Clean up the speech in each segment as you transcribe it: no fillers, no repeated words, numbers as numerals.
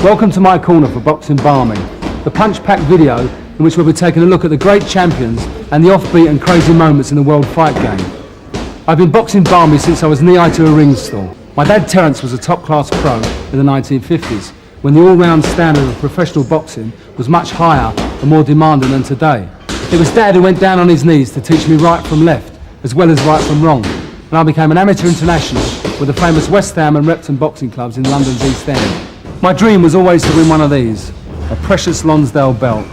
Welcome to my corner for Boxing Barmy, the punch-packed video in which we'll be taking a look at the great champions and the offbeat and crazy moments in the world fight game. I've been boxing Barmy since I was knee-high to a ring stool. My dad Terence was a top-class pro in the 1950s, when the all-round standard of professional boxing was much higher and more demanding than today. It was Dad who went down on his knees to teach me right from left, as well as right from wrong, and I became an amateur international with the famous West Ham and Repton boxing clubs in London's East End. My dream was always to win one of these, a precious Lonsdale belt.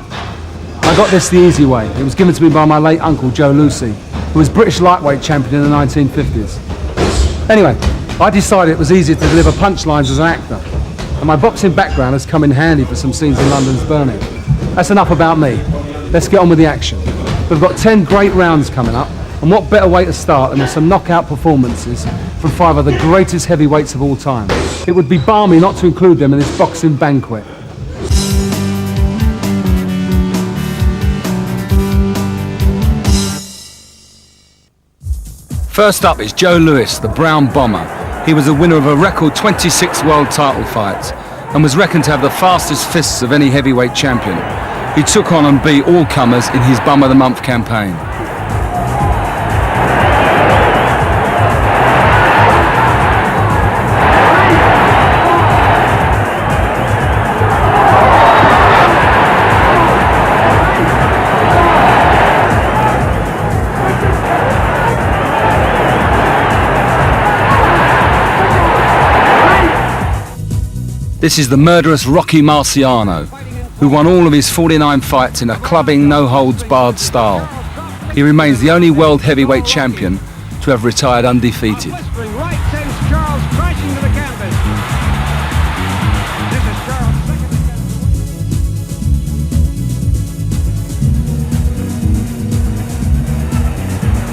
I got this the easy way. It was given to me by my late uncle Joe Lucy, who was British lightweight champion in the 1950s. Anyway, I decided it was easier to deliver punchlines as an actor, and my boxing background has come in handy for some scenes in London's Burning. That's enough about me. Let's get on with the action. We've got 10 great rounds coming up, and what better way to start than with some knockout performances from 5 of the greatest heavyweights of all time. It would be balmy not to include them in this boxing banquet. First up is Joe Louis, the Brown Bomber. He was a winner of a record 26 world title fights and was reckoned to have the fastest fists of any heavyweight champion. He took on and beat all comers in his Bum of the Month campaign. This is the murderous Rocky Marciano, who won all of his 49 fights in a clubbing, no-holds-barred style. He remains the only world heavyweight champion to have retired undefeated.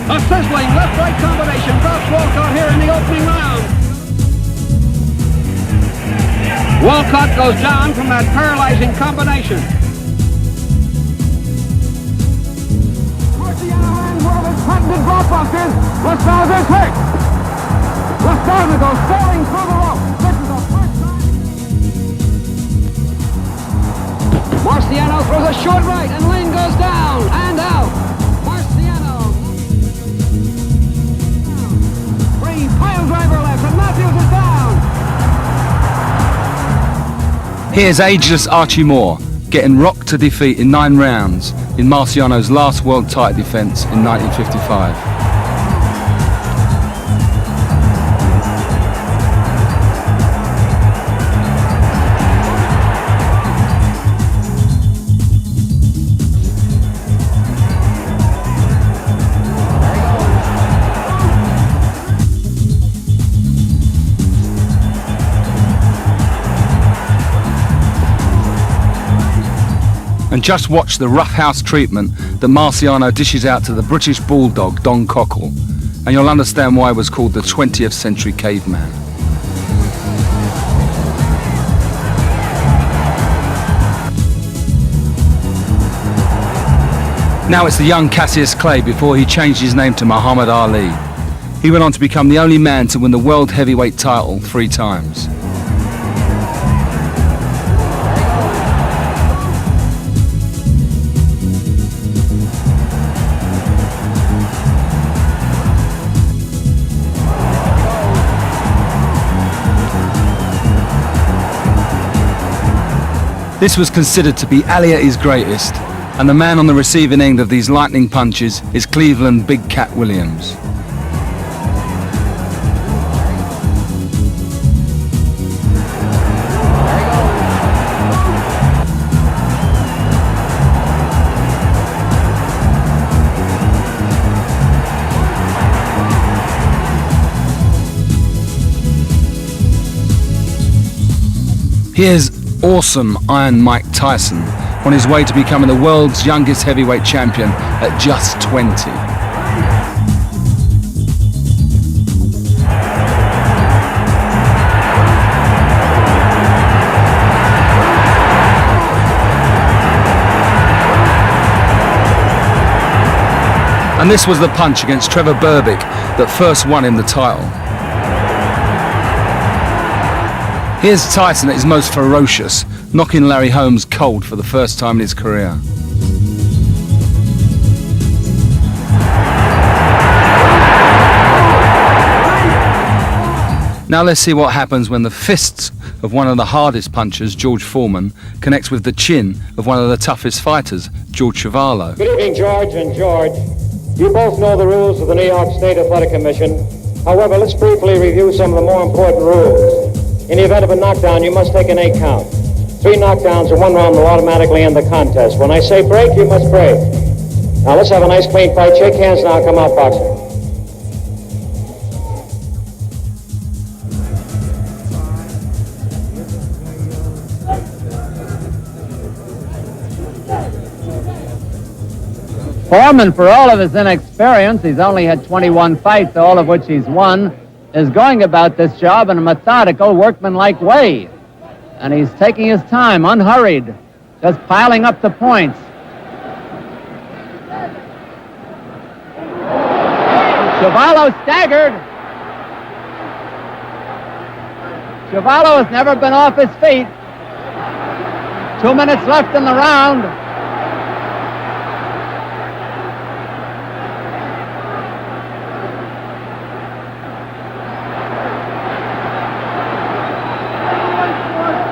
A sizzling left-right combination drops Walcott here in the opening round. Walcott goes down from that paralyzing combination. Marciano and one of his patented drop boxes. Lascauder's hurt. Lascauder goes sailing through the rope. This is the first time. Marciano throws a short right and Lane goes down and out. Marciano. Free pile driver left and Matthews is down. Here's ageless Archie Moore getting rocked to defeat in 9 rounds in Marciano's last world title defence in 1955. And just watch the roughhouse treatment that Marciano dishes out to the British bulldog Don Cockle, and you'll understand why he was called the 20th century caveman. Now it's the young Cassius Clay before he changed his name to Muhammad Ali. He went on to become the only man to win the world heavyweight title 3 times. This was considered to be Ali at his greatest, and the man on the receiving end of these lightning punches is Cleveland Big Cat Williams. Here's awesome Iron Mike Tyson on his way to becoming the world's youngest heavyweight champion at just 20. And this was the punch against Trevor Berbick that first won him the title. Here's Tyson at his most ferocious, knocking Larry Holmes cold for the first time in his career. Now let's see what happens when the fists of one of the hardest punchers, George Foreman, connects with the chin of one of the toughest fighters, George Chuvalo. Good evening, George and George. You both know the rules of the New York State Athletic Commission. However, let's briefly review some of the more important rules. In the event of a knockdown, you must take an 8 count. 3 knockdowns in 1 round will automatically end the contest. When I say break, you must break. Now let's have a nice clean fight. Shake hands now, come out boxing. Foreman, for all of his inexperience, he's only had 21 fights, all of which he's won, is going about this job in a methodical, workmanlike way. And he's taking his time, unhurried, just piling up the points. Chuvalo staggered. Chuvalo has never been off his feet. 2 minutes left in the round.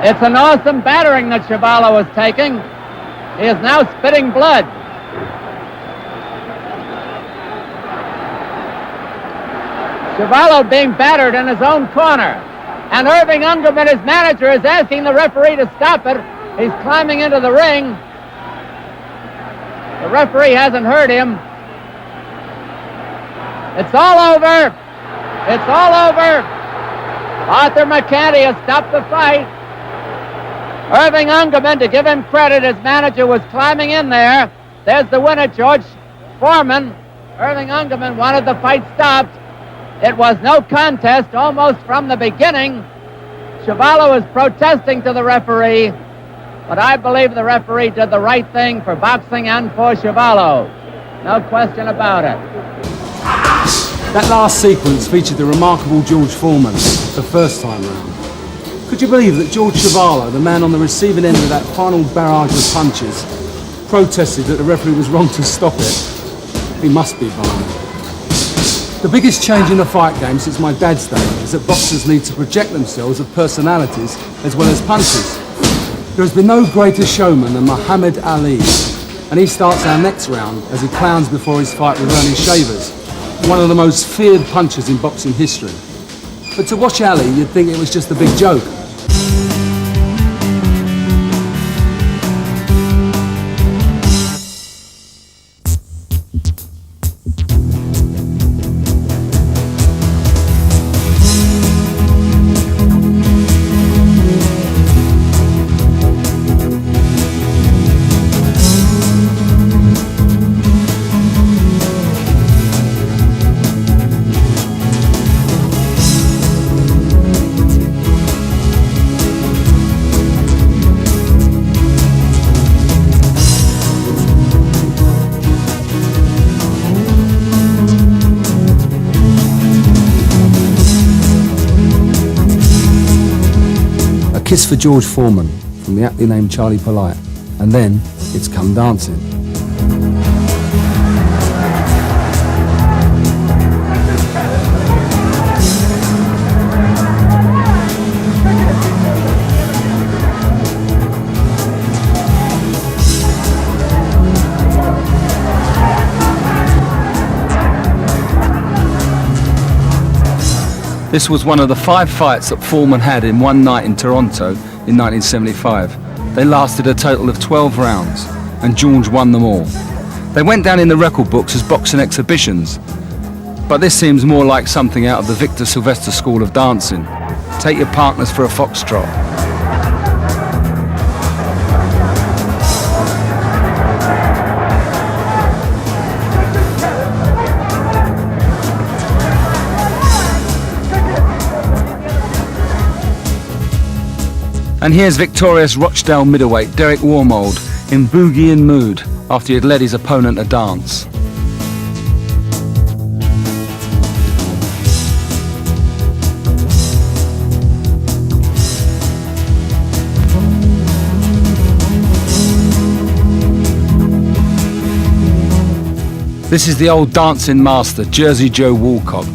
It's an awesome battering that Chuvalo is taking. He is now spitting blood. Chuvalo being battered in his own corner. And Irving Ungerman, his manager, is asking the referee to stop it. He's climbing into the ring. The referee hasn't heard him. It's all over. It's all over. Arthur McCanty has stopped the fight. Irving Ungerman, to give him credit, his manager was climbing in there. There's the winner, George Foreman. Irving Ungerman wanted the fight stopped. It was no contest almost from the beginning. Chuvalo is protesting to the referee, but I believe the referee did the right thing for boxing and for Chuvalo. No question about it. That last sequence featured the remarkable George Foreman, the first time round. Could you believe that George Chuvalo, the man on the receiving end of that final barrage of punches, protested that the referee was wrong to stop it? He must be Barmy. The biggest change in the fight game since my dad's day is that boxers need to project themselves as personalities as well as punchers. There has been no greater showman than Muhammad Ali, and he starts our next round as he clowns before his fight with Ernie Shavers, one of the most feared punchers in boxing history. But to watch Ali, you'd think it was just a big joke. Kiss for George Foreman from the aptly named Charlie Polite, and then it's Come Dancing. This was one of the 5 fights that Foreman had in one night in Toronto in 1975. They lasted a total of 12 rounds, and George won them all. They went down in the record books as boxing exhibitions, but this seems more like something out of the Victor Sylvester School of Dancing. Take your partners for a foxtrot. And here's victorious Rochdale middleweight Derek Warmold in boogieing mood after he had led his opponent a dance. This is the old dancing master, Jersey Joe Walcott,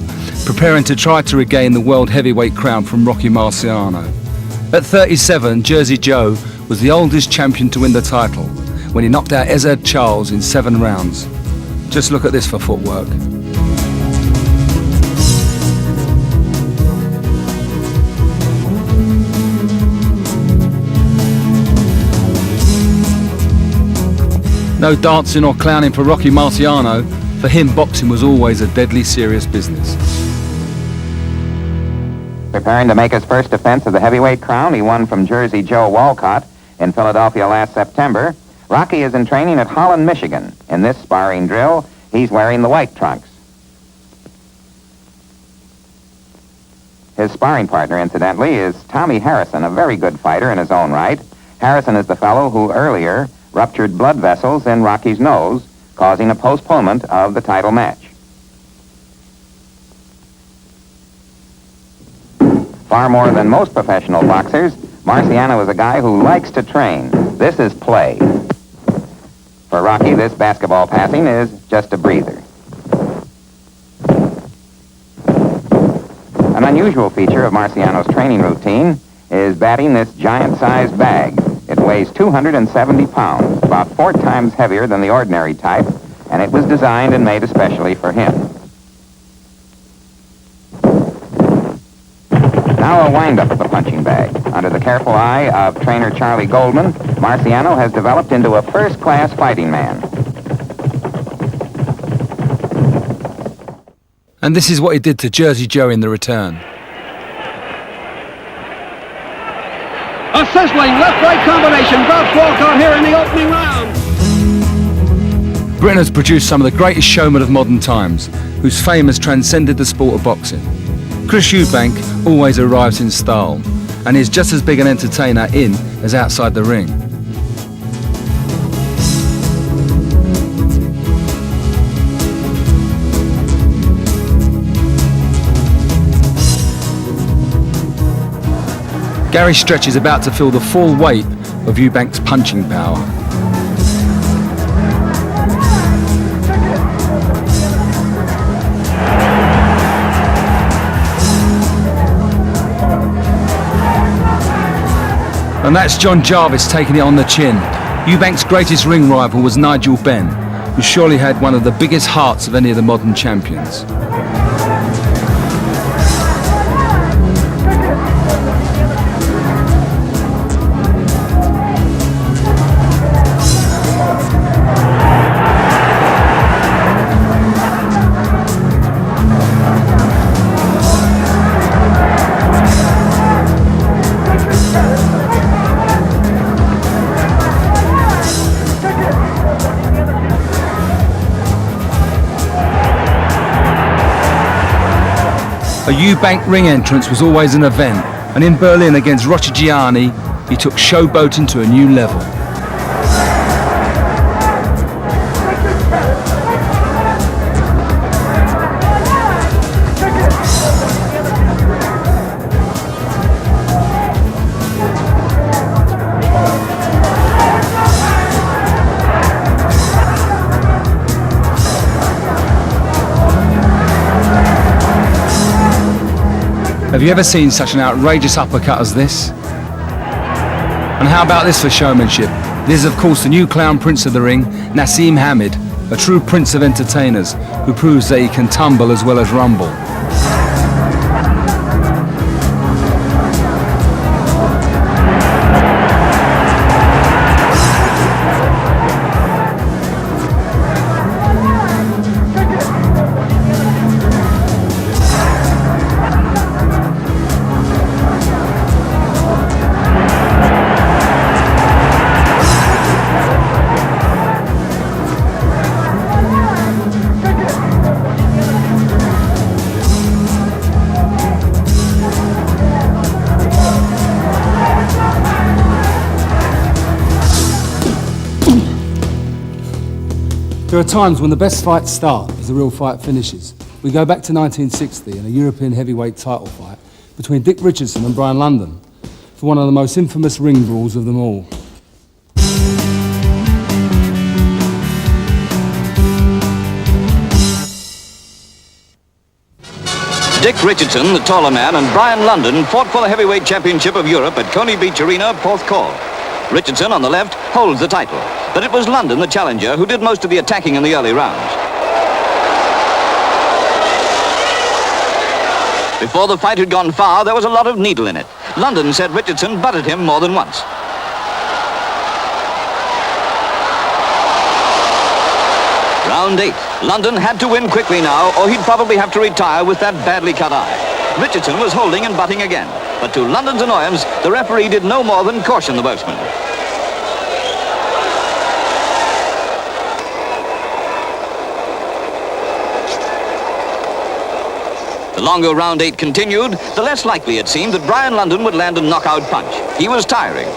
preparing to try to regain the world heavyweight crown from Rocky Marciano. At 37, Jersey Joe was the oldest champion to win the title when he knocked out Ezzard Charles in 7 rounds. Just look at this for footwork. No dancing or clowning for Rocky Marciano. For him, boxing was always a deadly serious business. Preparing to make his first defense of the heavyweight crown, he won from Jersey Joe Walcott in Philadelphia last September. Rocky is in training at Holland, Michigan. In this sparring drill, he's wearing the white trunks. His sparring partner, incidentally, is Tommy Harrison, a very good fighter in his own right. Harrison is the fellow who earlier ruptured blood vessels in Rocky's nose, causing a postponement of the title match. Far more than most professional boxers, Marciano is a guy who likes to train. This is play. For Rocky, this basketball passing is just a breather. An unusual feature of Marciano's training routine is batting this giant-sized bag. It weighs 270 pounds, about 4 times heavier than the ordinary type, and it was designed and made especially for him. Now a wind-up of the punching bag. Under the careful eye of trainer Charlie Goldman, Marciano has developed into a first-class fighting man. And this is what he did to Jersey Joe in the return. A sizzling left-right combination drops Walcott here in the opening round. Britain has produced some of the greatest showmen of modern times, whose fame has transcended the sport of boxing. Chris Eubank always arrives in style, and is just as big an entertainer in as outside the ring. Gary Stretch is about to feel the full weight of Eubank's punching power. And that's John Jarvis taking it on the chin. Eubank's greatest ring rival was Nigel Benn, who surely had one of the biggest hearts of any of the modern champions. A Eubank ring entrance was always an event, and in Berlin against Roger Gianni, he took showboating to a new level. Have you ever seen such an outrageous uppercut as this? And how about this for showmanship? This is of course the new clown prince of the ring, Naseem Hamid, a true prince of entertainers who proves that he can tumble as well as rumble. There are times when the best fights start as the real fight finishes. We go back to 1960 and a European heavyweight title fight between Dick Richardson and Brian London for one of the most infamous ring brawls of them all. Dick Richardson, the taller man, and Brian London fought for the heavyweight championship of Europe at Coney Beach Arena, Porthcawl. Richardson, on the left, holds the title, but it was London, the challenger, who did most of the attacking in the early rounds. Before the fight had gone far, there was a lot of needle in it. London said Richardson butted him more than once. Round 8. London had to win quickly now, or he'd probably have to retire with that badly cut eye. Richardson was holding and butting again, but to London's annoyance, the referee did no more than caution the boatsman. The longer round 8 continued, the less likely it seemed that Brian London would land a knockout punch. He was tiring.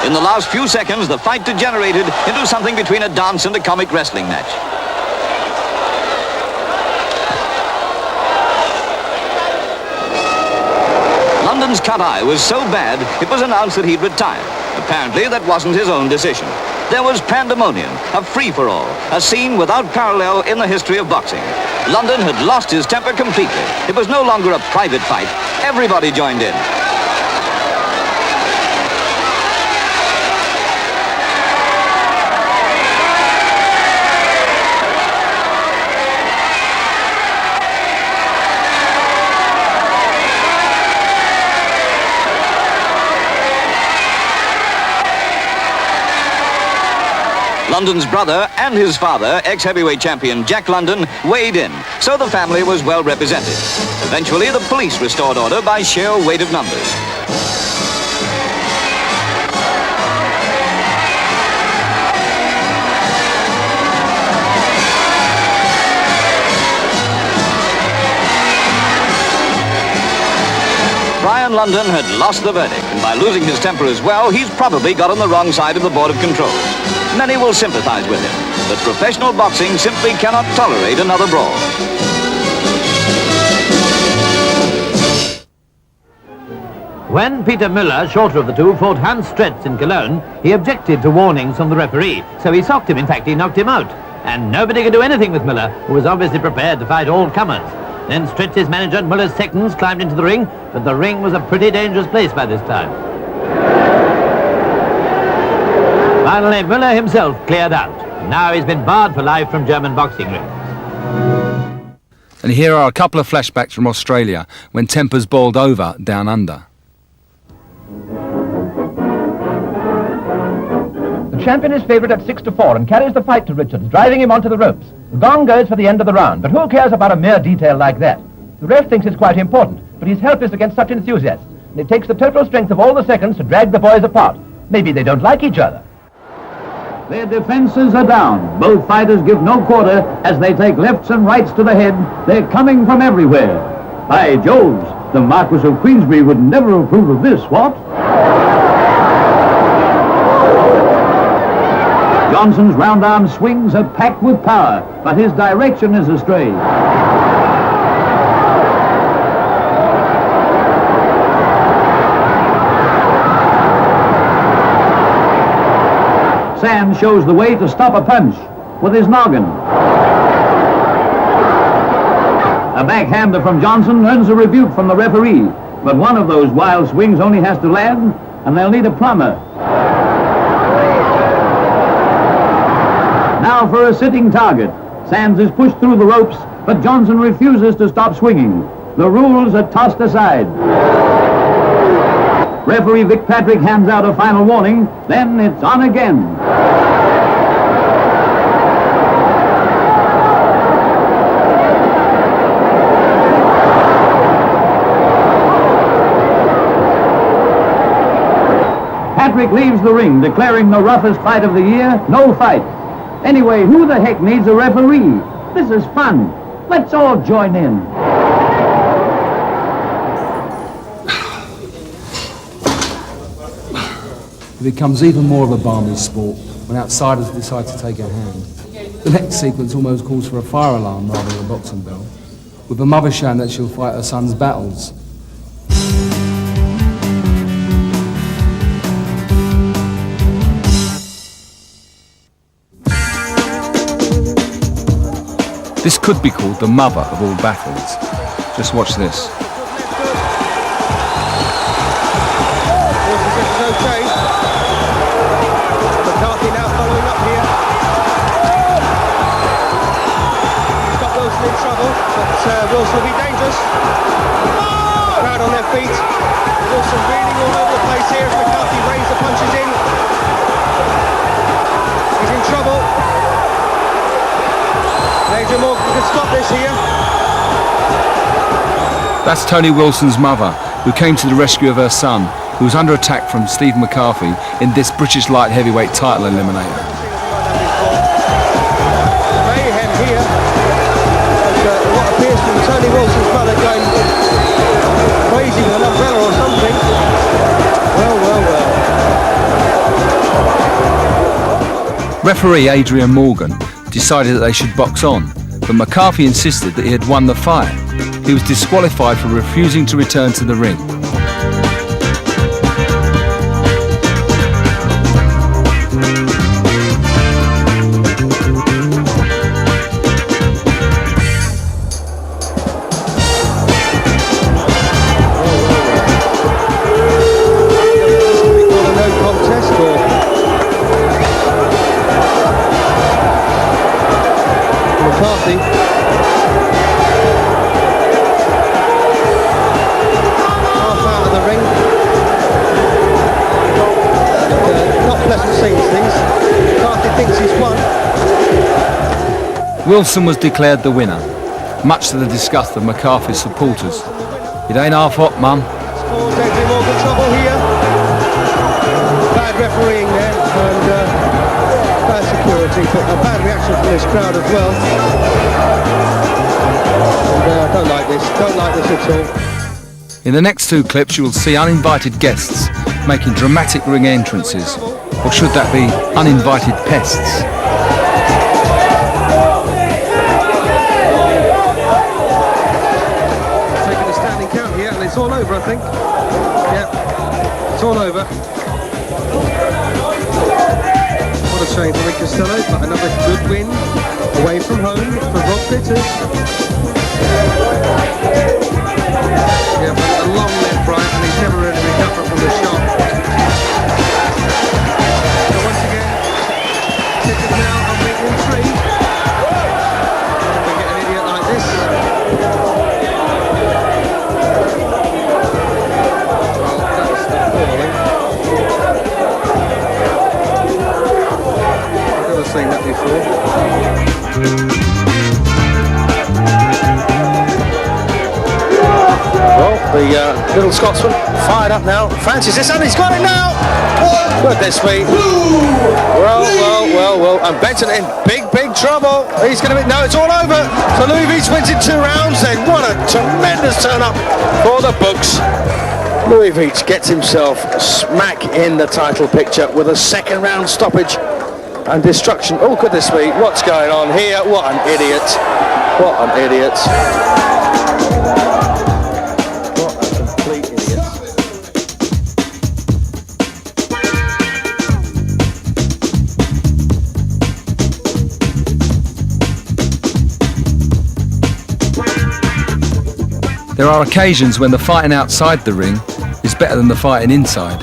In the last few seconds, the fight degenerated into something between a dance and a comic wrestling match. London's cut eye was so bad, it was announced that he'd retired. Apparently, that wasn't his own decision. There was pandemonium, a free-for-all, a scene without parallel in the history of boxing. London had lost his temper completely. It was no longer a private fight. Everybody joined in. London's brother and his father, ex-heavyweight champion Jack London, weighed in, so the family was well represented. Eventually, the police restored order by sheer weight of numbers. Brian London had lost the verdict, and by losing his temper as well, he's probably got on the wrong side of the Board of Control. Many will sympathize with him, but professional boxing simply cannot tolerate another brawl. When Peter Müller, shorter of the two, fought Hans Stretz in Cologne, he objected to warnings from the referee, so he socked him. In fact, he knocked him out. And nobody could do anything with Müller, who was obviously prepared to fight all comers. Then Stretz's manager and Müller's seconds climbed into the ring, but the ring was a pretty dangerous place by this time. Finally, Müller himself cleared out. Now he's been barred for life from German boxing rings. And here are a couple of flashbacks from Australia when tempers boiled over down under. The champion is favourite at 6-4 and carries the fight to Richards, driving him onto the ropes. The gong goes for the end of the round, but who cares about a mere detail like that? The ref thinks it's quite important, but he's helpless against such enthusiasts, and it takes the total strength of all the seconds to drag the boys apart. Maybe they don't like each other. Their defenses are down. Both fighters give no quarter as they take lefts and rights to the head. They're coming from everywhere. By Joves, the Marquis of Queensberry would never approve of this, what? Johnson's round arm swings are packed with power, but his direction is astray. Sands shows the way to stop a punch with his noggin. A backhander from Johnson earns a rebuke from the referee, but one of those wild swings only has to land, and they'll need a plumber. Now for a sitting target. Sands is pushed through the ropes, but Johnson refuses to stop swinging. The rules are tossed aside. Referee Vic Patrick hands out a final warning, then it's on again. Patrick leaves the ring, declaring the roughest fight of the year, no fight. Anyway, who the heck needs a referee? This is fun. Let's all join in. It becomes even more of a Barmy sport when outsiders decide to take a hand. The next sequence almost calls for a fire alarm rather than a boxing bell, with the mother showing that she'll fight her son's battles. This could be called the mother of all battles. Just watch this. Okay. McCarthy now following up here. He's got Wilson in trouble, but Wilson will be dangerous. Crowd on their feet. Wilson reeling all over the place here as McCarthy rains the punches in. He's in trouble. Adrian Morgan can stop this here. That's Tony Wilson's mother, who came to the rescue of her son, who was under attack from Steve McCarthy in this British light heavyweight title eliminator. Mayhem here. What appears to be Tony Wilson's mother going crazy with an umbrella or something. Well. Referee Adrian Morgan decided that they should box on, but McCarthy insisted that he had won the fight. He was disqualified for refusing to return to the ring. Wilson was declared the winner, much to the disgust of McCarthy's supporters. It ain't half hot, Mum. Caused Adrian Morgan trouble here. Bad refereeing there and bad security, but a bad reaction from this crowd as well. And don't like this at all. In the next two clips you will see uninvited guests making dramatic ring entrances, or should that be uninvited pests? It's all over, I think. Yeah, it's all over. What a shame for Rick Costello, but another good win away from home for Rob Bitters. Yeah, but a long left right, and he's never really recovered from the shot. So once again, Bitters now on week 3. We get an idiot like this. Seen that before. Well, the little Scotsman fired up now, fancies this, and he's got it now! Goodness me. Well, and Benton in big trouble. He's going to be, no, it's all over. So Louis Veach wins in 2 rounds then. What a tremendous turn up for the books. Louis Veach gets himself smack in the title picture with a 2nd round stoppage and destruction. Oh goodness me, what's going on here? What an idiot. What an idiot. What a complete idiot. There are occasions when the fighting outside the ring is better than the fighting inside.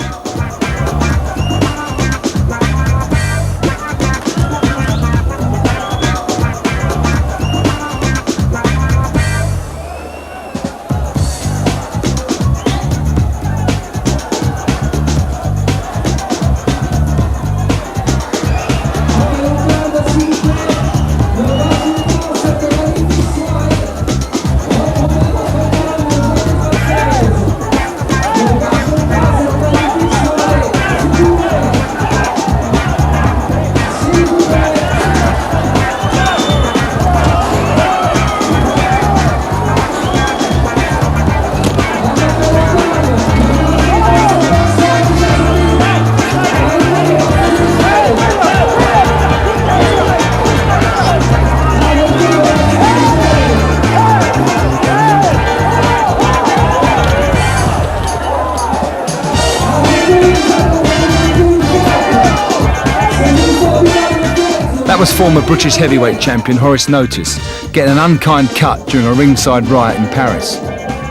That was former British heavyweight champion Horace Notice getting an unkind cut during a ringside riot in Paris.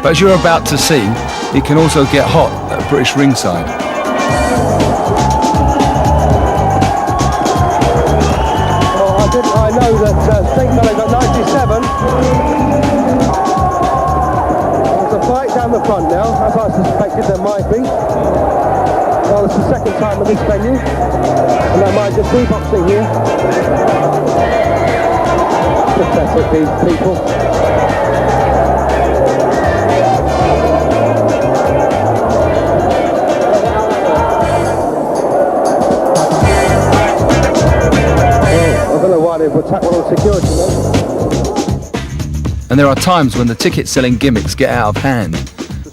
But as you're about to see, it can also get hot at British ringside. I know that St. Mellon's at 97. There's a fight down the front now, as I suspected there might be. Well, it's the second time at this venue, and there might just be boxing here. Pathetic, these people. I don't know why they would attack one of the security men. And there are times when the ticket selling gimmicks get out of hand.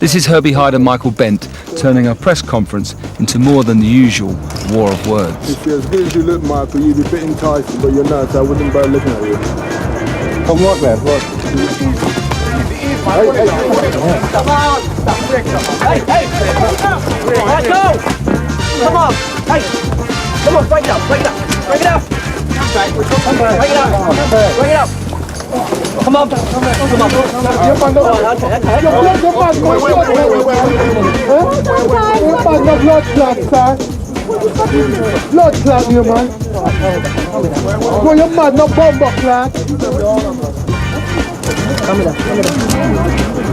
This is Herbie Hyde and Michael Bent turning a press conference into more than the usual war of words. If you're as good as you look, Michael, you'd be a bit enticing, but you're not, so I wouldn't bother looking at you. Come what, man? What? Come on! Hey! Let go! Come on! Hey! Come on, break it up! Break it up! Break it up! Break it up! Break it up! Come on! Come on! Blood clot, you man. Well, you're mad, no bomber clot. Come here.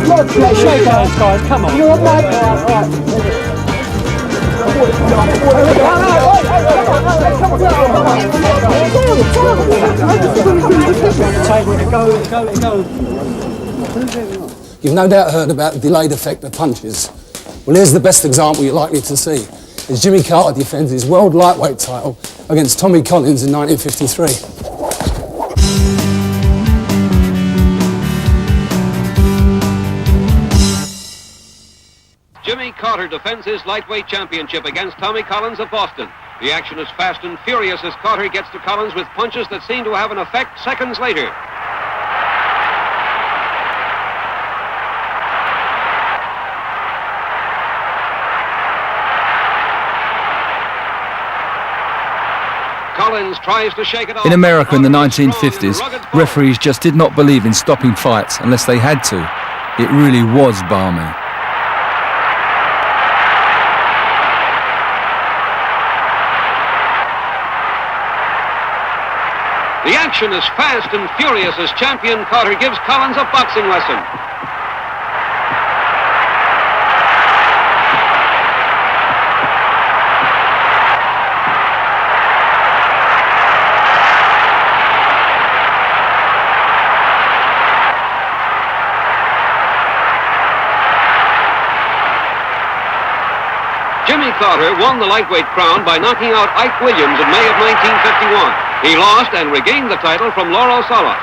Blood clot. Shake hands, guys. Come on. You're mad. You've no doubt heard about the delayed effect of punches. Well, here's the best example you're likely to see. As Jimmy Carter defends his world lightweight title against Tommy Collins in 1953. Jimmy Carter defends his lightweight championship against Tommy Collins of Boston. The action is fast and furious as Carter gets to Collins with punches that seem to have an effect seconds later. Collins tries to shake it off. In America in the 1950s, referees just did not believe in stopping fights unless they had to. It really was Barmy. The action is fast and furious as champion Carter gives Collins a boxing lesson. Jimmy Carter won the lightweight crown by knocking out Ike Williams in May of 1951. He lost and regained the title from Lauro Salas.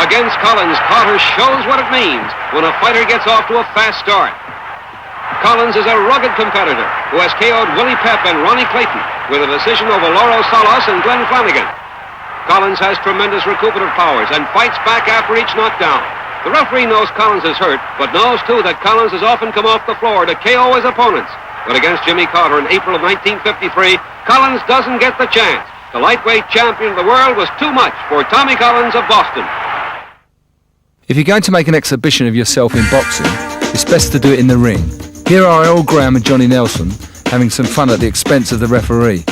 Against Collins, Carter shows what it means when a fighter gets off to a fast start. Collins is a rugged competitor who has KO'd Willie Pep and Ronnie Clayton with a decision over Lauro Salas and Glenn Flanagan. Collins has tremendous recuperative powers and fights back after each knockdown. The referee knows Collins is hurt, but knows too that Collins has often come off the floor to KO his opponents. But against Jimmy Carter in April of 1953, Collins doesn't get the chance. The lightweight champion of the world was too much for Tommy Collins of Boston. If you're going to make an exhibition of yourself in boxing, it's best to do it in the ring. Here are Earl Graham and Johnny Nelson having some fun at the expense of the referee.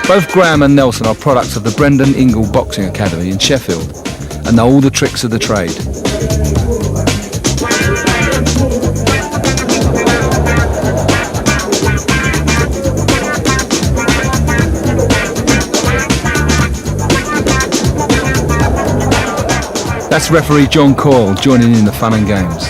Both Graham and Nelson are products of the Brendan Ingle Boxing Academy in Sheffield and know all the tricks of the trade. That's referee John Coyle joining in the fun and games.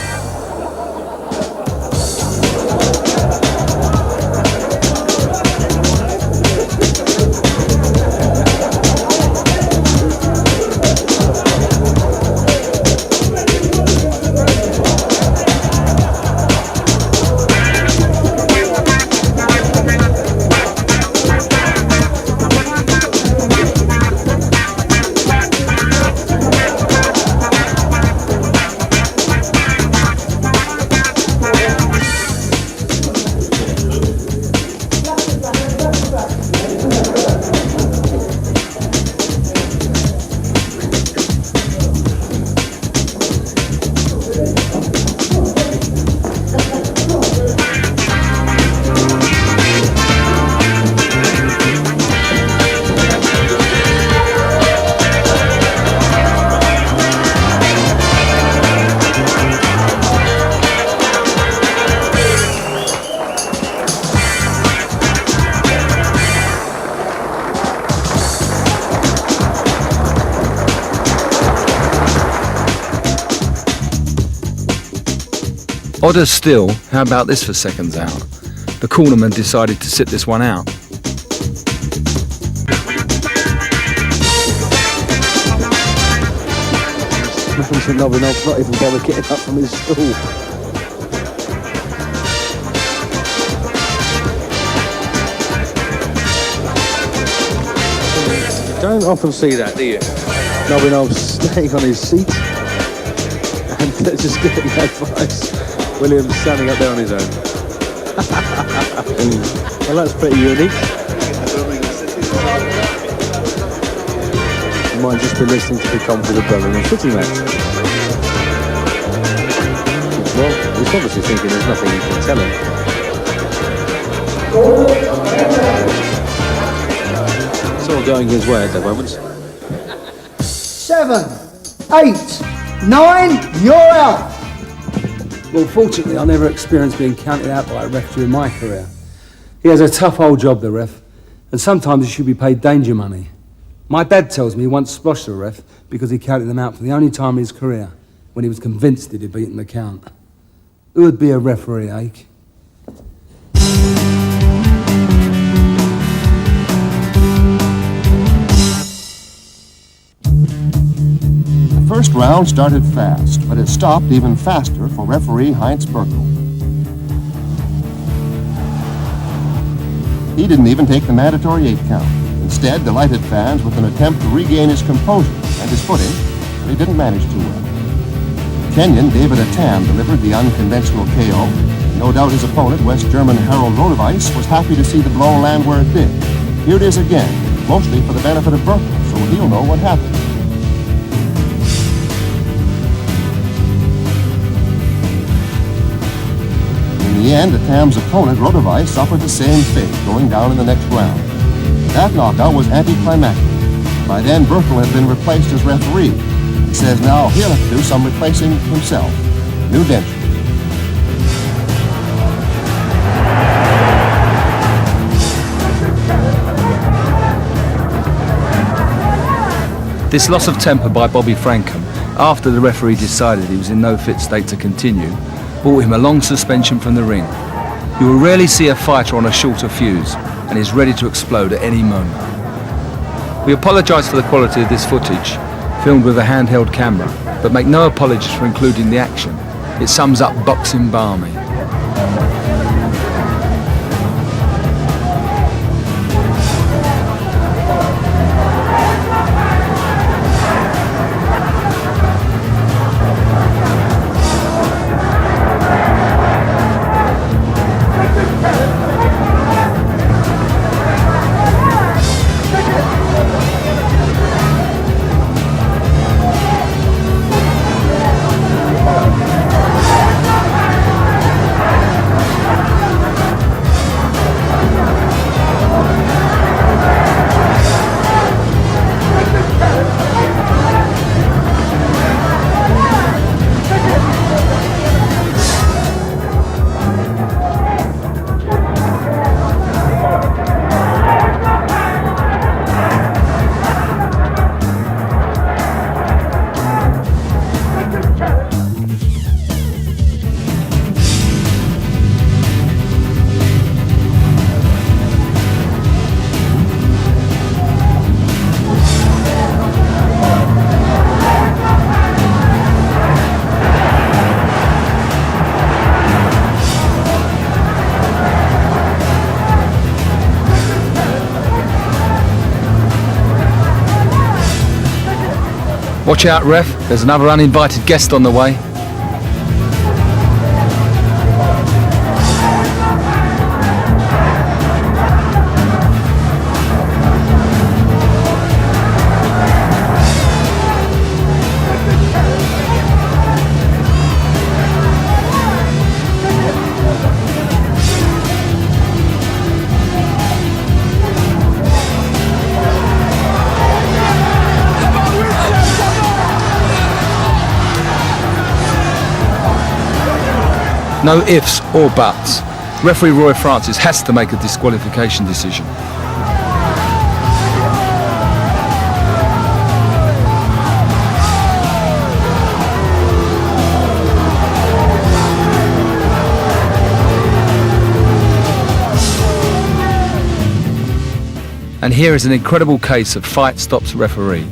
Odder still, how about this for seconds out? The cornerman decided to sit this one out. St. Novinov's not even bothered getting up from his stool. You don't often see that, do you? Novinov's staying on his seat and just getting advice. Williams standing up there on his own. Well, that's pretty unique. You might just be listening to the confident brother in a footy match. Well, he's obviously thinking there's nothing you can tell him. It's all going his way at the moment. 7, 8, 9, you're out. Well, fortunately, I never experienced being counted out by a ref during my career. He has a tough old job, the ref, and sometimes he should be paid danger money. My dad tells me he once splashed a ref because he counted them out for the only time in his career, when he was convinced he'd beaten the count. Who would be a referee, Ake? The first round started fast, but it stopped even faster for referee Heinz Berkel. He didn't even take the mandatory 8 count. Instead, delighted fans with an attempt to regain his composure and his footing, but he didn't manage too well. Kenyan David Atam delivered the unconventional KO. No doubt his opponent, West German Harold Rodewijs, was happy to see the blow land where it did. Here it is again, mostly for the benefit of Berkel, so he'll know what happened. In the end, Atam's opponent, Rodewijs, suffered the same fate, going down in the next round. That knockout was anticlimactic. By then, Berkel had been replaced as referee. He says now he'll have to do some replacing himself. New dentures. This loss of temper by Bobby Frankham, after the referee decided he was in no fit state to continue, brought him a long suspension from the ring. You will rarely see a fighter on a shorter fuse, and is ready to explode at any moment. We apologise for the quality of this footage, filmed with a handheld camera, but make no apologies for including the action. It sums up boxing Barmy. Watch out, ref. There's another uninvited guest on the way. No ifs or buts. Referee Roy Francis has to make a disqualification decision. And here is an incredible case of fight stops referee.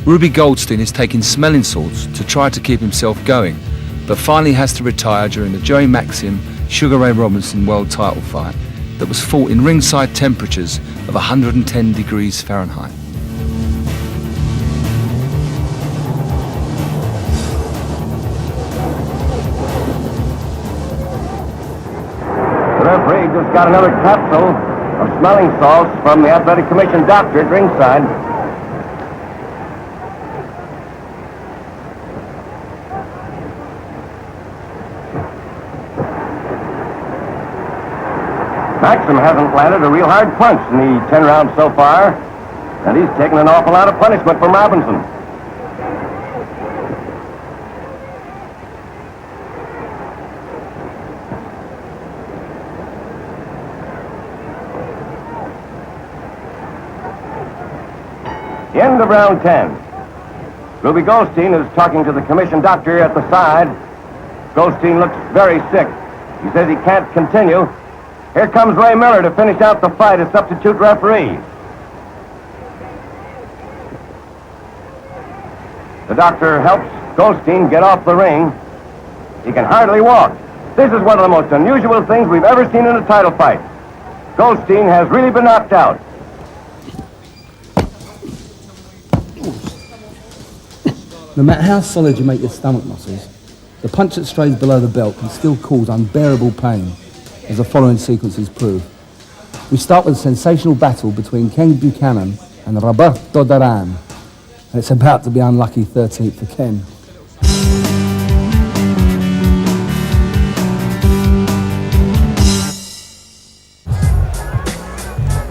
Ruby Goldstein is taking smelling salts to try to keep himself going, but finally has to retire during the Joey Maxim Sugar Ray Robinson world title fight that was fought in ringside temperatures of 110 degrees Fahrenheit. The referee just got another capsule of smelling salts from the Athletic Commission doctor at ringside. Maxim hasn't landed a real hard punch in the 10 rounds so far, and he's taken an awful lot of punishment from Robinson. The end of round 10. Ruby Goldstein is talking to the commission doctor at the side. Goldstein looks very sick. He says he can't continue. Here comes Ray Miller to finish out the fight as substitute referee. The doctor helps Goldstein get off the ring. He can hardly walk. This is one of the most unusual things we've ever seen in a title fight. Goldstein has really been knocked out. No matter how solid you make your stomach muscles, the punch that strays below the belt can still cause unbearable pain, as the following sequences prove. We start with a sensational battle between Ken Buchanan and Roberto Duran, and it's about to be unlucky 13th for Ken.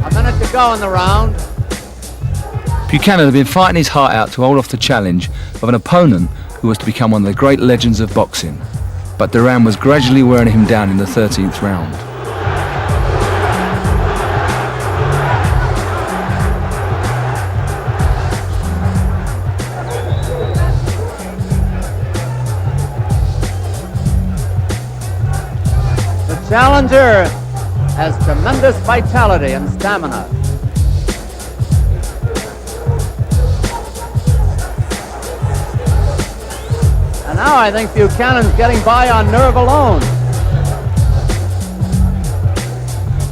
A minute to go in the round. Buchanan had been fighting his heart out to hold off the challenge of an opponent who was to become one of the great legends of boxing. But Duran was gradually wearing him down in the 13th round. The challenger has tremendous vitality and stamina. And now I think Buchanan's getting by on nerve alone.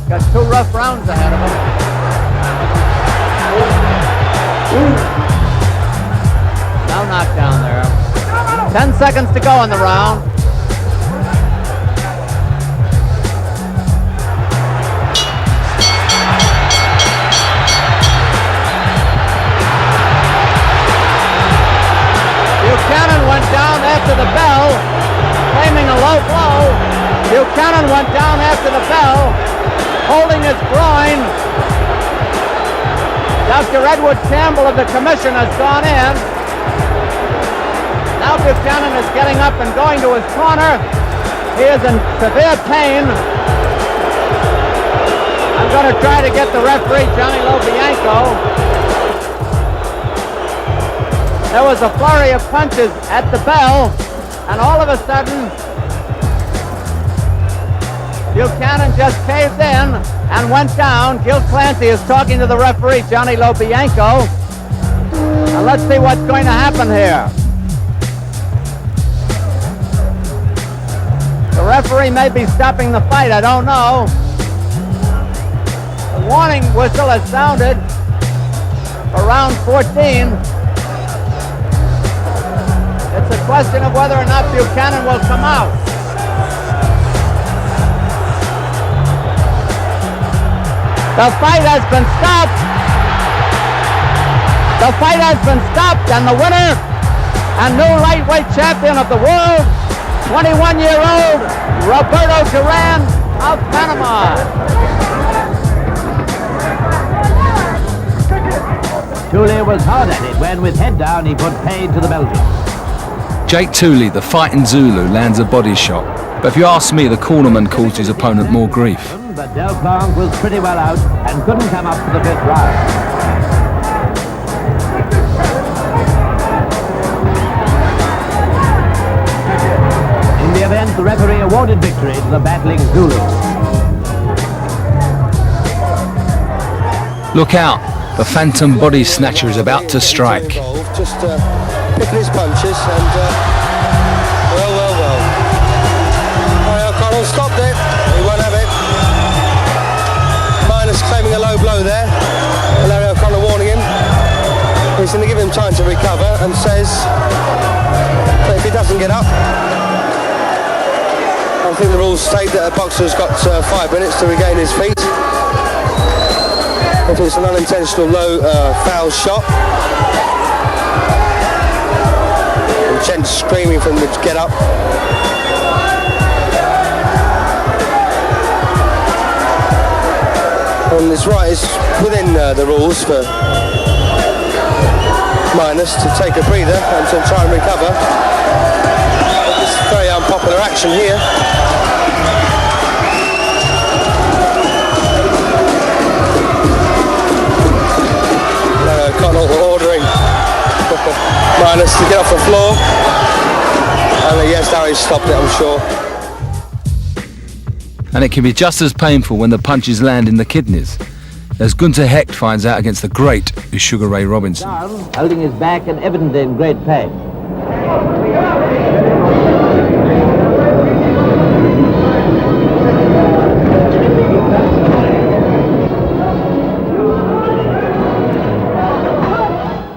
Got 2 rough rounds ahead of him. No knockdown there. 10 seconds to go in the round. Buchanan went down after the bell, claiming a low blow. Buchanan went down after the bell, holding his groin. Dr. Edward Campbell of the commission has gone in. Now Buchanan is getting up and going to his corner. He is in severe pain. I'm going to try to get the referee, Johnny Lobianco. There was a flurry of punches at the bell, and all of a sudden, Buchanan just caved in and went down. Gil Clancy is talking to the referee, Johnny Lobianco. And let's see what's going to happen here. The referee may be stopping the fight, I don't know. The warning whistle has sounded for round 14. question of whether or not Buchanan will come out. The fight has been stopped. The fight has been stopped, and the winner and new lightweight champion of the world, 21-year-old Roberto Duran of Panama. Tooley was hard at it when, with head down, he put paid to the Belgian. Jake Tooley, the fighting Zulu, lands a body shot. But if you ask me, the cornerman caused his opponent more grief. But Del Blanc was pretty well out and couldn't come up for the fifth round. In the event, the referee awarded victory to the battling Zulu. Look out, the phantom body snatcher is about to strike. Just picking his punches and well. O'Connell stopped it. He won't have it. Minus claiming a low blow there. Larry O'Connell warning him. He's going to give him time to recover and says that if he doesn't get up, I think the rules state that a boxer's got 5 minutes to regain his feet. If it's an unintentional low foul shot. And Chen screaming for him to get up. And it's right, it's within the rules for Minus to take a breather and to try and recover. But it's very unpopular action here. O'Connell ordering Minus to get off the floor. And yes, Harry stopped it, I'm sure. And it can be just as painful when the punches land in the kidneys, as Gunther Hecht finds out against the great Sugar Ray Robinson. Holding his back and evidently in great pain.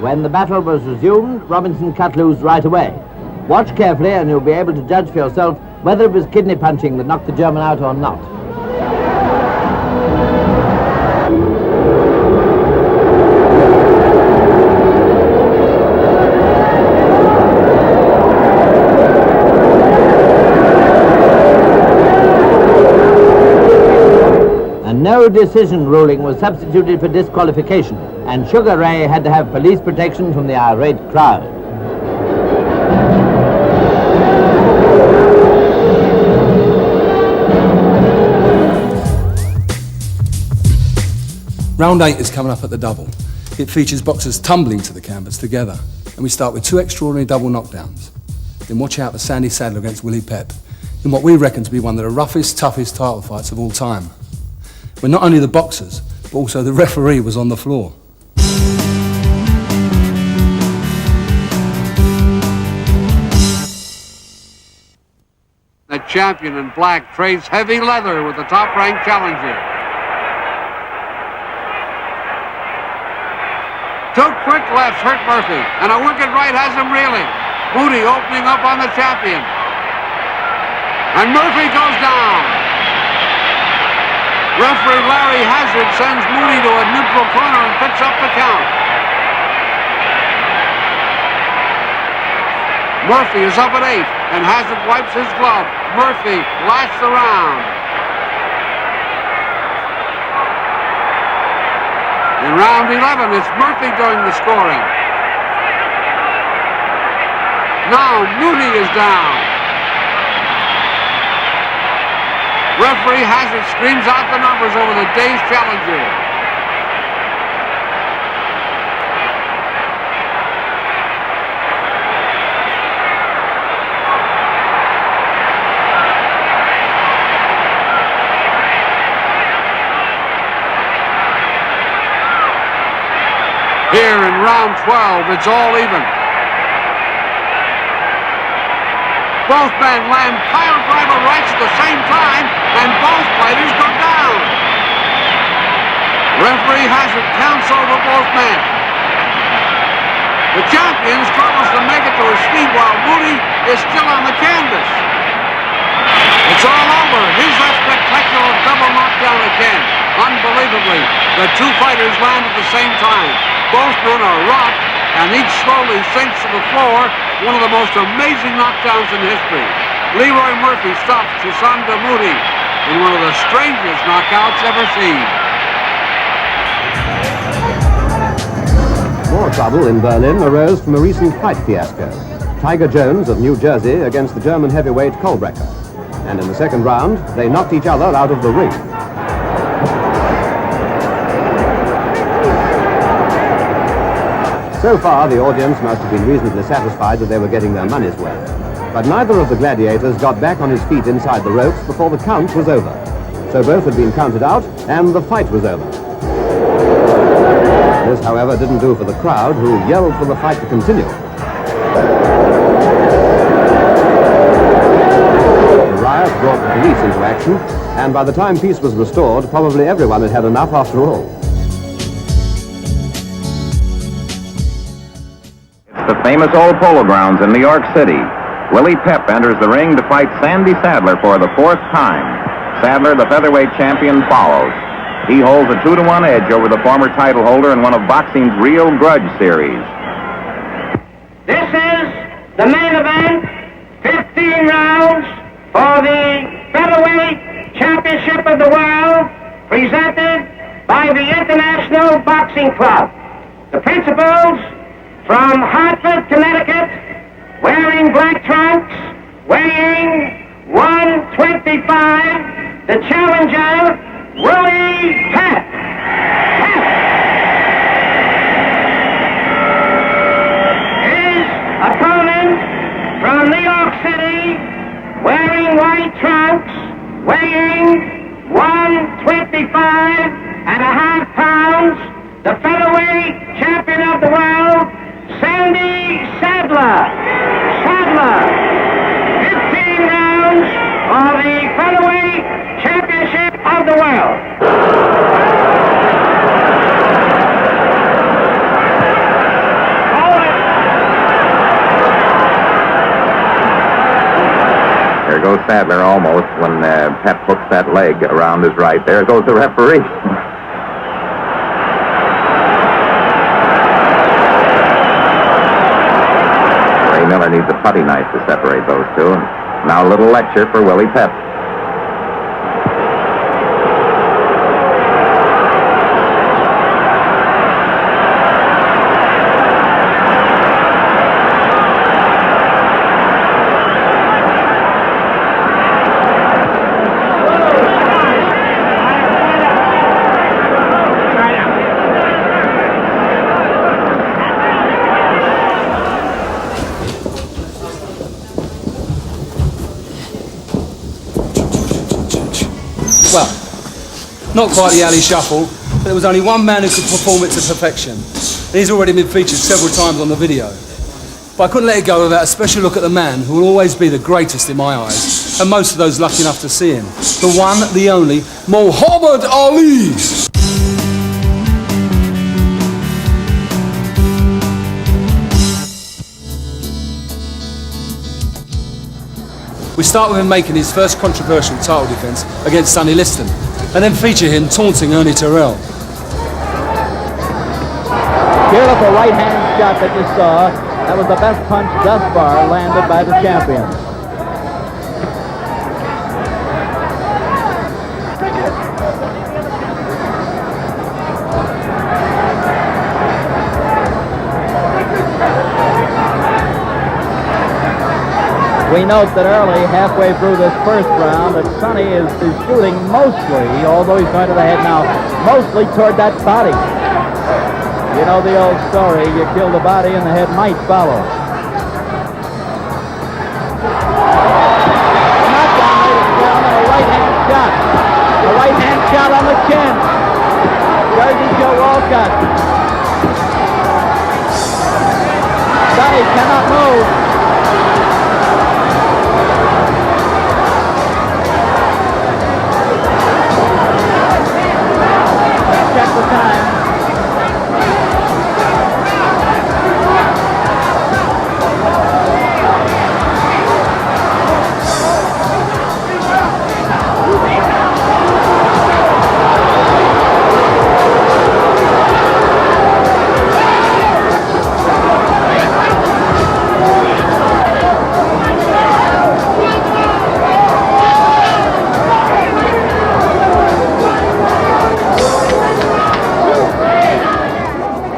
When the battle was resumed, Robinson cut loose right away. Watch carefully and you'll be able to judge for yourself whether it was kidney punching that knocked the German out or not. And no decision ruling was substituted for disqualification, and Sugar Ray had to have police protection from the irate crowd. Round 8 is coming up at the double. It features boxers tumbling to the canvas together, and we start with 2 extraordinary double knockdowns. Then watch out for Sandy Sadler against Willie Pep, in what we reckon to be one of the roughest, toughest title fights of all time. Where not only the boxers, but also the referee was on the floor. The champion in black trades heavy leather with the top-ranked challenger. 2 quick lefts hurt Murphy, and a wicked right has him reeling. Moody opening up on the champion. And Murphy goes down. Referee Larry Hazard sends Moody to a neutral corner and picks up the count. Murphy is up at 8, and Hazard wipes his glove. Murphy lasts the round. In round 11, it's Murphy doing the scoring. Now Moody is down. Referee Hazard screams out the numbers over the day's challenger. Here in round 12, it's all even. Both men land pile driver rights at the same time, and both fighters go down. Referee Hazard counts over both men. The champion struggles to make it to his feet while Moody Unbelievably, the two fighters land at the same time. Both men are rocked, and each slowly sinks to the floor. One of the most amazing knockdowns in history. Leroy Murphy stops Toussaint Moody in one of the strangest knockouts ever seen. More trouble in Berlin arose from a recent fight fiasco. Tiger Jones of New Jersey against the German heavyweight Kohlbrecker. And in the second round, they knocked each other out of the ring. So far, the audience must have been reasonably satisfied that they were getting their money's worth. But neither of the gladiators got back on his feet inside the ropes before the count was over. So both had been counted out, and the fight was over. This, however, didn't do for the crowd, who yelled for the fight to continue. The riot brought the police into action, and by the time peace was restored, probably everyone had had enough after all. It's the famous old Polo Grounds in New York City. Willie Pep enters the ring to fight Sandy Sadler for the fourth time. Sadler, the featherweight champion, follows. He holds a 2-to-1 edge over the former title holder in one of boxing's real grudge series. This is the main event, 15 rounds for the featherweight championship of the world, presented by the International Boxing Club. The principals from Hartford, Connecticut, wearing black trunks, weighing 125, the challenger, Willie Pep. His opponent from New York City, wearing white trunks, weighing 125.5 pounds, the featherweight champion of the world, Sandy Sadler. 15 rounds for the featherweight championship of the world. There goes Sadler almost when Pep hooks that leg around his right. There goes the referee. Ray Miller needs a putty knife to separate those two. Now a little lecture for Willie Pep. Well, not quite the alley shuffle, but there was only one man who could perform it to perfection. And he's already been featured several times on the video. But I couldn't let it go without a special look at the man who will always be the greatest in my eyes, and most of those lucky enough to see him. The one, the only, Muhammad Ali! We start with him making his first controversial title defence against Sonny Liston, and then feature him taunting Ernie Terrell. Beautiful right-hand shot that you saw. That was the best punch thus far landed by the champion. We note that early, halfway through this first round, that Sonny is shooting mostly, although he's going to the head now, mostly toward that body. You know the old story, you kill the body and the head might follow. Knockdown, ladies and gentlemen, a right-hand shot. A right-hand shot on the chin. Jersey Joe Walcott. Sonny cannot move. Check the time.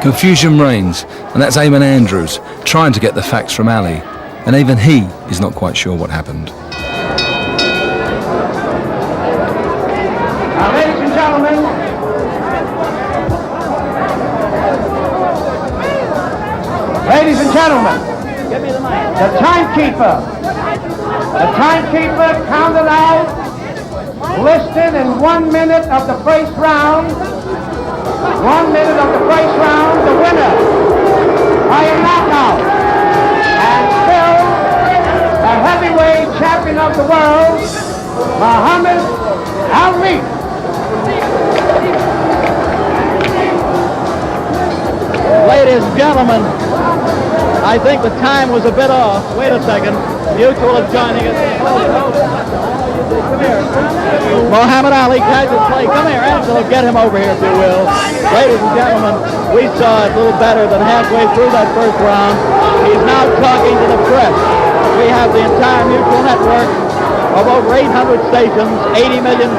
Confusion reigns, and that's Eamon Andrews trying to get the facts from Ali. And even he is not quite sure what happened. Now, ladies and gentlemen, the timekeeper counted out, listed in 1 minute of the first round. 1 minute of the first round, the winner by a knockout, and still the heavyweight champion of the world, Muhammad Ali. Ladies and gentlemen, I think the time was a bit off. Wait a second. Mutual is joining us. Come here. Muhammad Ali, Kaiser Clay. Come here, Angelo. Get him over here, if you will. Ladies and gentlemen, we saw it a little better than halfway through that first round. He's now talking to the press. We have the entire Mutual network of over 800 stations, 80 million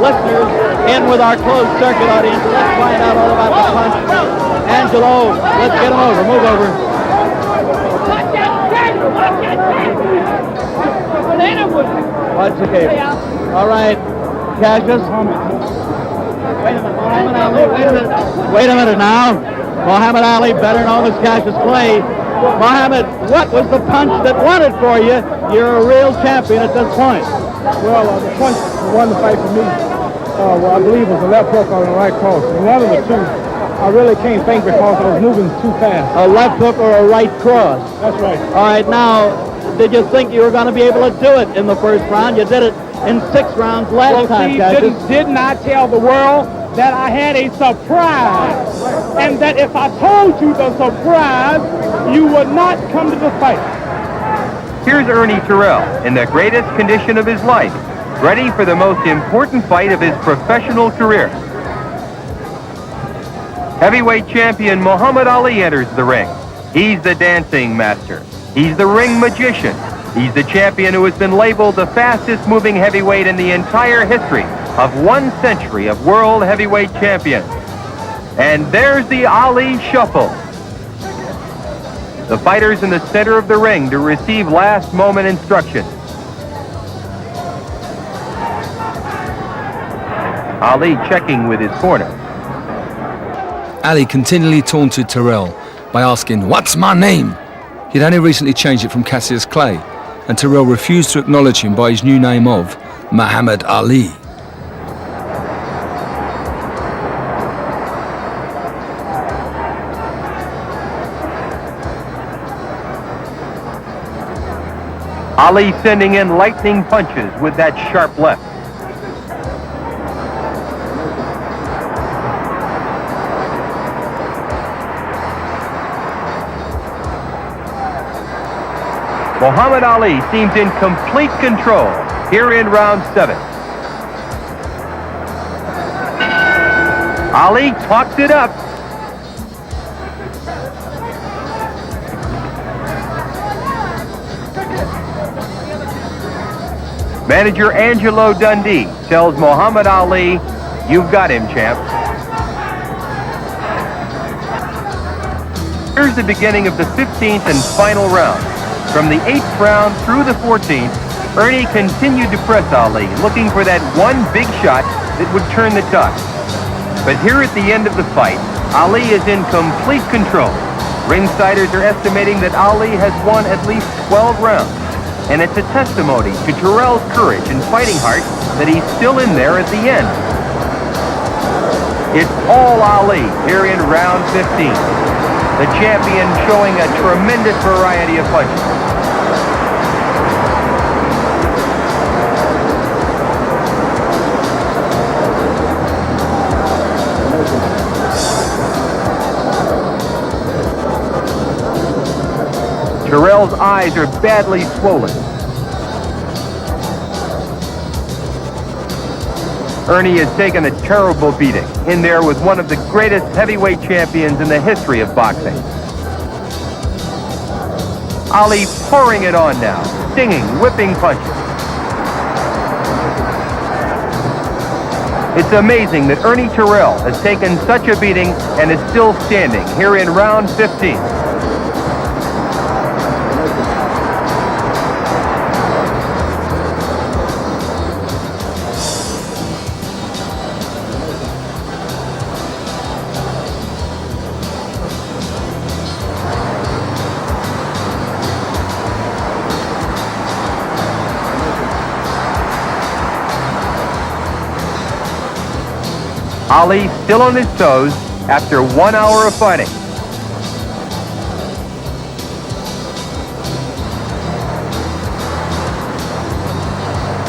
listeners in with our closed circuit audience. Let's find out all about the punch. Angelo, let's get him over. Move over. What's the case? All right, Cassius. Wait a minute, Muhammad Ali. Wait a minute now. Muhammad Ali, better known as Cassius Clay. Muhammad, what was the punch that won it for you? You're a real champion at this point. Well, the punch that won the fight for me, I believe was a left hook or a right cross. And one of the two, I really can't think because I was moving too fast. A left hook or a right cross? That's right. All right, now, did you think you were going to be able to do it in the first round? You did it in 6 rounds last time, Cassius. Did not tell the world that I had a surprise, and that if I told you the surprise, you would not come to the fight. Here's Ernie Terrell in the greatest condition of his life, ready for the most important fight of his professional career. Heavyweight champion Muhammad Ali enters the ring. He's the dancing master. He's the ring magician. He's the champion who has been labeled the fastest moving heavyweight in the entire history of 1 century of world heavyweight champions. And there's the Ali Shuffle. The fighters in the center of the ring to receive last moment instructions. Ali checking with his corner. Ali continually taunted Terrell by asking, "What's my name?" He'd only recently changed it from Cassius Clay, and Terrell refused to acknowledge him by his new name of Muhammad Ali. Ali sending in lightning punches with that sharp left. Muhammad Ali seems in complete control here in round 7. Ali talks it up. Manager Angelo Dundee tells Muhammad Ali, "You've got him, champ." Here's the beginning of the 15th and final round. From the 8th round through the 14th, Ernie continued to press Ali, looking for that one big shot that would turn the tide. But here at the end of the fight, Ali is in complete control. Ringsiders are estimating that Ali has won at least 12 rounds. And it's a testimony to Terrell's courage and fighting heart that he's still in there at the end. It's all Ali here in round 15. The champion showing a tremendous variety of punches. Terrell's eyes are badly swollen. Ernie has taken a terrible beating in there with one of the greatest heavyweight champions in the history of boxing. Ali pouring it on now, stinging, whipping punches. It's amazing that Ernie Terrell has taken such a beating and is still standing here in round 15. Ali still on his toes after 1 hour of fighting.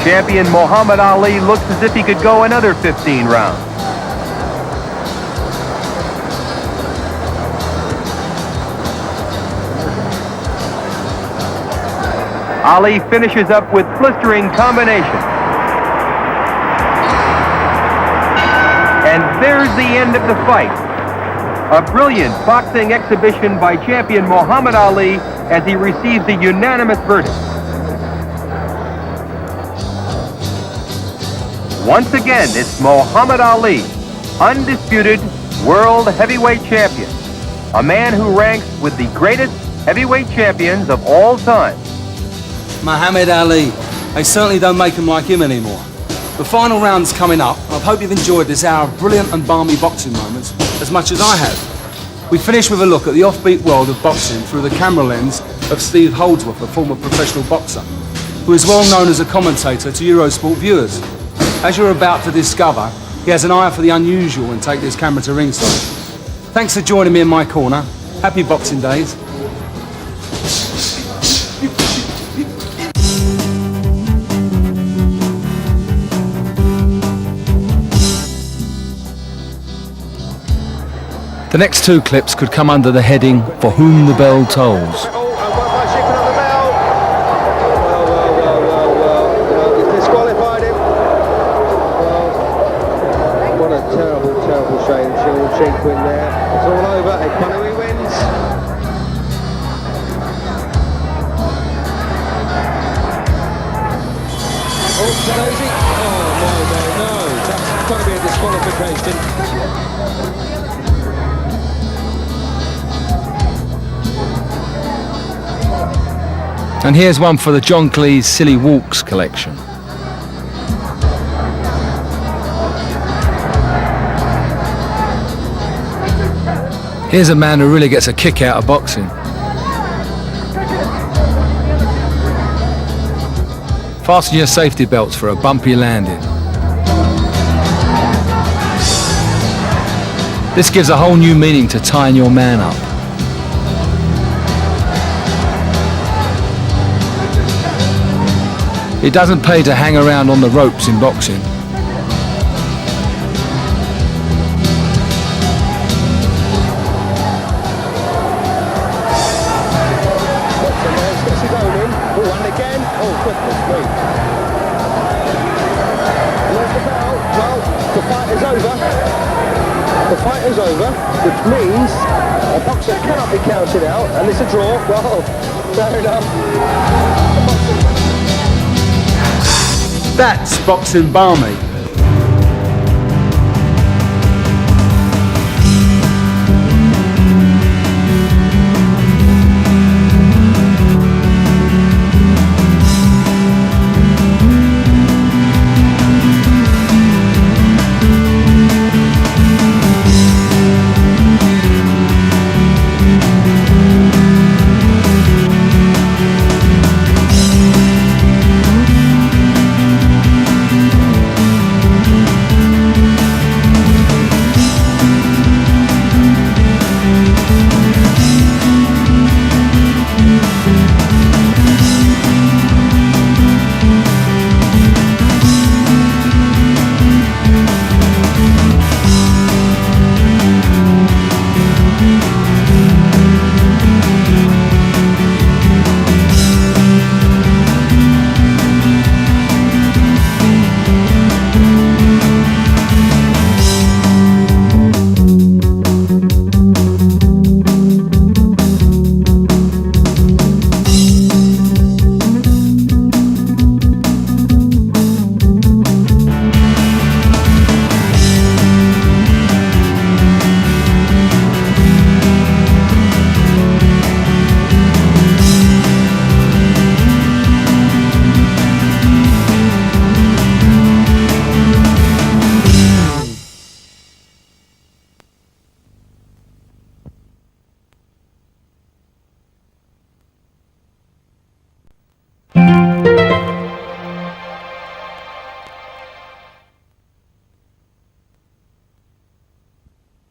Champion Muhammad Ali looks as if he could go another 15 rounds. Ali finishes up with blistering combinations. And there's the end of the fight. A brilliant boxing exhibition by champion Muhammad Ali as he receives a unanimous verdict. Once again, it's Muhammad Ali, undisputed world heavyweight champion. A man who ranks with the greatest heavyweight champions of all time. Muhammad Ali. They certainly don't make him like him anymore. The final round's coming up. I hope you've enjoyed this hour of brilliant and balmy boxing moments as much as I have. We finish with a look at the offbeat world of boxing through the camera lens of Steve Holdsworth, a former professional boxer, who is well known as a commentator to Eurosport viewers. As you're about to discover, he has an eye for the unusual and take this camera to ringside. Thanks for joining me in my corner. Happy Boxing Days. The next two clips could come under the heading, For Whom the Bell Tolls. Disqualified him. What a terrible, terrible shame. She'll win there. It's all over. Economy wins. Oh, Pelosi. Oh, no. That's got to be a disqualification. And here's one for the John Cleese Silly Walks collection. Here's a man who really gets a kick out of boxing. Fasten your safety belts for a bumpy landing. This gives a whole new meaning to tying your man up. It doesn't pay to hang around on the ropes in boxing. The fight is over, which means a boxer cannot be counted out, and it's a draw. Well, fair enough. That's Boxing Barmy.